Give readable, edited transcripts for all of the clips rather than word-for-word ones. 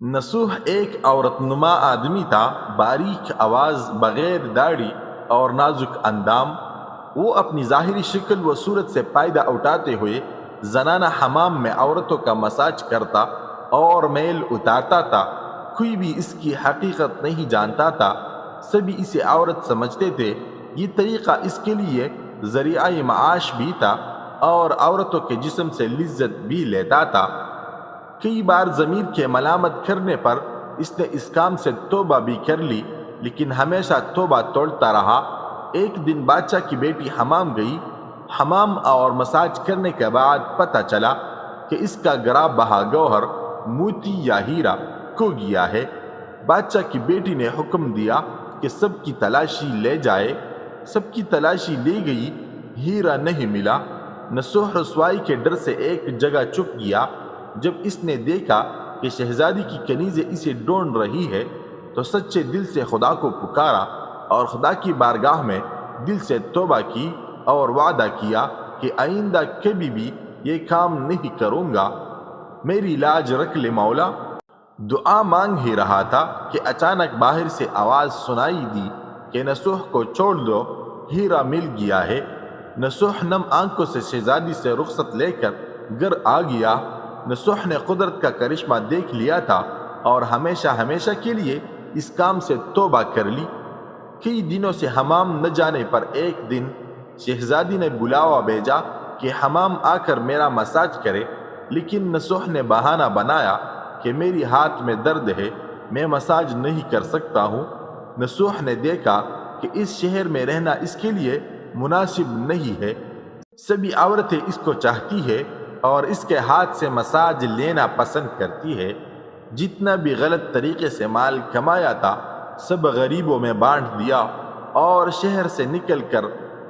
نصوح ایک عورت نما آدمی تھا، باریک آواز، بغیر داڑھی اور نازک اندام۔ وہ اپنی ظاہری شکل و صورت سے فائدہ اٹھاتے ہوئے زنانہ حمام میں عورتوں کا مساج کرتا اور میل اتارتا تھا۔ کوئی بھی اس کی حقیقت نہیں جانتا تھا، سبھی اسے عورت سمجھتے تھے۔ یہ طریقہ اس کے لیے ذریعہ معاش بھی تھا اور عورتوں کے جسم سے لذت بھی لیتا تھا۔ کئی بار ضمیر کے ملامت کرنے پر اس نے اس کام سے توبہ بھی کر لی، لیکن ہمیشہ توبہ توڑتا رہا۔ ایک دن بادشاہ کی بیٹی حمام گئی۔ حمام اور مساج کرنے کے بعد پتہ چلا کہ اس کا گرا بہا گوہر موتی یا ہیرا کھو گیا ہے۔ بادشاہ کی بیٹی نے حکم دیا کہ سب کی تلاشی لے جائے۔ سب کی تلاشی لی گئی، ہیرا نہیں ملا۔ نصوح رسوائی کے ڈر سے ایک جگہ چھپ گیا۔ جب اس نے دیکھا کہ شہزادی کی کنیزیں اسے ڈھونڈ رہی ہے تو سچے دل سے خدا کو پکارا اور خدا کی بارگاہ میں دل سے توبہ کی اور وعدہ کیا کہ آئندہ کبھی بھی یہ کام نہیں کروں گا، میری لاج رکھ لے مولا۔ دعا مانگ ہی رہا تھا کہ اچانک باہر سے آواز سنائی دی کہ نصوح کو چھوڑ دو، ہیرا مل گیا ہے۔ نصوح نم آنکھوں سے شہزادی سے رخصت لے کر گھر آ گیا۔ نصوح نے قدرت کا کرشمہ دیکھ لیا تھا اور ہمیشہ ہمیشہ کے لیے اس کام سے توبہ کر لی۔ کئی دنوں سے حمام نہ جانے پر ایک دن شہزادی نے بلاوا بھیجا کہ حمام آ کر میرا مساج کرے، لیکن نصوح نے بہانہ بنایا کہ میری ہاتھ میں درد ہے، میں مساج نہیں کر سکتا ہوں۔ نصوح نے دیکھا کہ اس شہر میں رہنا اس کے لیے مناسب نہیں ہے، سبھی عورتیں اس کو چاہتی ہے اور اس کے ہاتھ سے مساج لینا پسند کرتی ہے۔ جتنا بھی غلط طریقے سے مال کمایا تھا سب غریبوں میں بانٹ دیا اور شہر سے نکل کر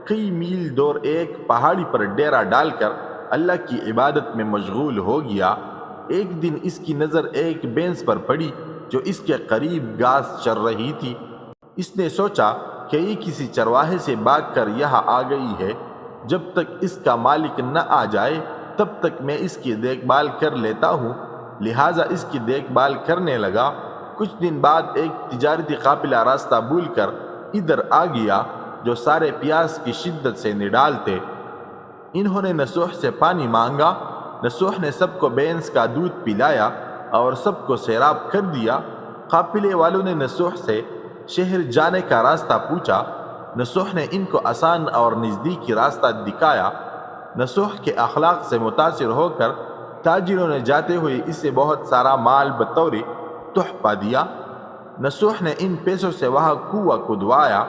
کئی میل دور ایک پہاڑی پر ڈیرا ڈال کر اللہ کی عبادت میں مشغول ہو گیا۔ ایک دن اس کی نظر ایک بھینس پر پڑی جو اس کے قریب گھاس چر رہی تھی۔ اس نے سوچا کہ یہ کسی چرواہے سے بھاگ کر یہاں آ گئی ہے، جب تک اس کا مالک نہ آ جائے تب تک میں اس کی دیکھ بھال کر لیتا ہوں، لہٰذا اس کی دیکھ بھال کرنے لگا۔ کچھ دن بعد ایک تجارتی قافلہ راستہ بھول کر ادھر آ گیا جو سارے پیاس کی شدت سے نڈال تھے۔ انہوں نے نصوح سے پانی مانگا۔ نصوح نے سب کو بھینس کا دودھ پلایا اور سب کو سیراب کر دیا۔ قافلے والوں نے نصوح سے شہر جانے کا راستہ پوچھا۔ نصوح نے ان کو آسان اور نزدیکی راستہ دکھایا۔ نصوح کے اخلاق سے متاثر ہو کر تاجروں نے جاتے ہوئے اسے بہت سارا مال بطور تحفہ دیا۔ نصوح نے ان پیسوں سے وہاں کنواں کھدوایا۔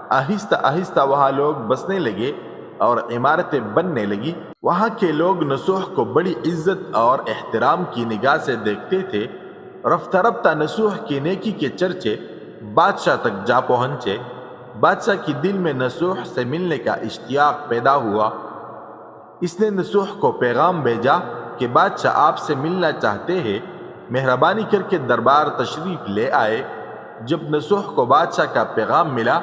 آہستہ آہستہ وہاں لوگ بسنے لگے اور عمارتیں بننے لگی۔ وہاں کے لوگ نصوح کو بڑی عزت اور احترام کی نگاہ سے دیکھتے تھے۔ رفتہ رفتہ نصوح کی نیکی کے چرچے بادشاہ تک جا پہنچے۔ بادشاہ کی دل میں نصوح سے ملنے کا اشتیاق پیدا ہوا۔ اس نے نصوح کو پیغام بھیجا کہ بادشاہ آپ سے ملنا چاہتے ہیں، مہربانی کر کے دربار تشریف لے آئے۔ جب نصوح کو بادشاہ کا پیغام ملا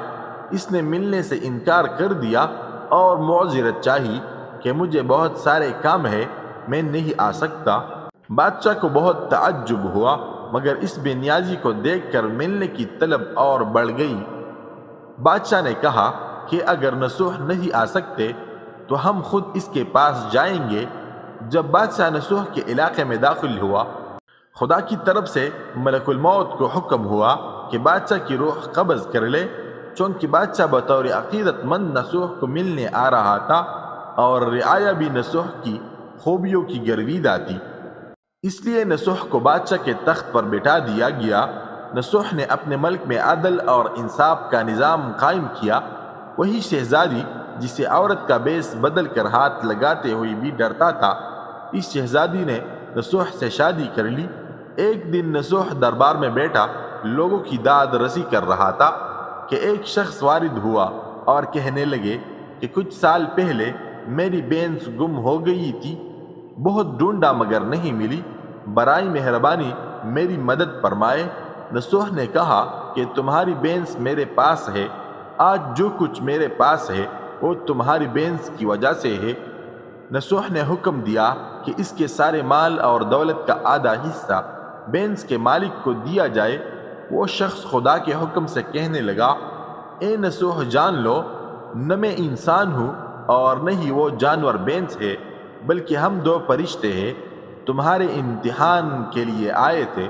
اس نے ملنے سے انکار کر دیا اور معذرت چاہی کہ مجھے بہت سارے کام ہیں، میں نہیں آ سکتا۔ بادشاہ کو بہت تعجب ہوا، مگر اس بے نیازی کو دیکھ کر ملنے کی طلب اور بڑھ گئی۔ بادشاہ نے کہا کہ اگر نصوح نہیں آ سکتے تو ہم خود اس کے پاس جائیں گے۔ جب بادشاہ نصوح کے علاقے میں داخل ہوا خدا کی طرف سے ملک الموت کو حکم ہوا کہ بادشاہ کی روح قبض کر لے، چونکہ بادشاہ بطور عقیدت مند نصوح کو ملنے آ رہا تھا اور رعایا بھی نصوح کی خوبیوں کی گرویدہ تھی، اس لیے نصوح کو بادشاہ کے تخت پر بٹھا دیا گیا۔ نصوح نے اپنے ملک میں عدل اور انصاف کا نظام قائم کیا۔ وہی شہزادی جسے عورت کا بیس بدل کر ہاتھ لگاتے ہوئے بھی ڈرتا تھا، اس شہزادی نے نصوح سے شادی کر لی۔ ایک دن نصوح دربار میں بیٹھا لوگوں کی داد رسی کر رہا تھا کہ ایک شخص وارد ہوا اور کہنے لگے کہ کچھ سال پہلے میری بھینس گم ہو گئی تھی، بہت ڈھونڈا مگر نہیں ملی، برائے مہربانی میری مدد فرمائے۔ نصوح نے کہا کہ تمہاری بھینس میرے پاس ہے، آج جو کچھ میرے پاس ہے وہ تمہاری بھینس کی وجہ سے ہے۔ نصوح نے حکم دیا کہ اس کے سارے مال اور دولت کا آدھا حصہ بینس کے مالک کو دیا جائے، وہ شخص خدا کے حکم سے کہنے لگا، اے نصوح جان لو، نہ میں انسان ہوں اور نہ ہی وہ جانور بینس ہے، بلکہ ہم دو فرشتے ہیں، تمہارے امتحان کے لیے آئے تھے۔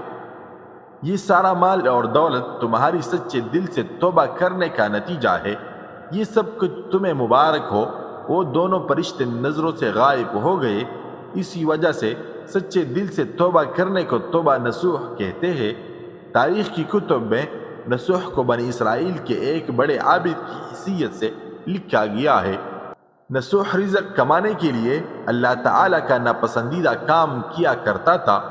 یہ سارا مال اور دولت تمہاری سچے دل سے توبہ کرنے کا نتیجہ ہے، یہ سب کچھ تمہیں مبارک ہو۔ وہ دونوں فرشتے نظروں سے غائب ہو گئے، اسی وجہ سے سچے دل سے توبہ کرنے کو توبہ نصوح کہتے ہیں۔ تاریخ کی کتب میں نصوح کو بنی اسرائیل کے ایک بڑے عابد کی حیثیت سے لکھا گیا ہے۔ نصوح رزق کمانے کے لیے اللہ تعالیٰ کا ناپسندیدہ کام کیا کرتا تھا۔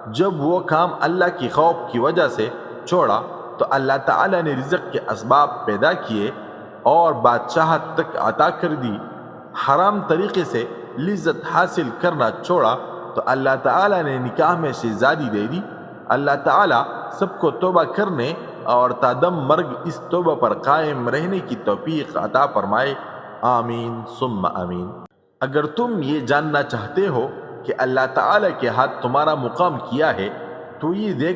جب وہ کام اللہ کی خوف کی وجہ سے چھوڑا تو اللہ تعالیٰ نے رزق کے اسباب پیدا کیے اور بادشاہت تک عطا کر دی۔ حرام طریقے سے لذت حاصل کرنا چھوڑا تو اللہ تعالیٰ نے نکاح میں شہزادی دے دی۔ اللہ تعالیٰ سب کو توبہ کرنے اور تا دم مرگ اس توبہ پر قائم رہنے کی توفیق عطا فرمائے، آمین ثم آمین۔ اگر تم یہ جاننا چاہتے ہو کہ اللہ تعالیٰ کے ہاتھ تمہارا مقام کیا ہے تو یہ دیکھ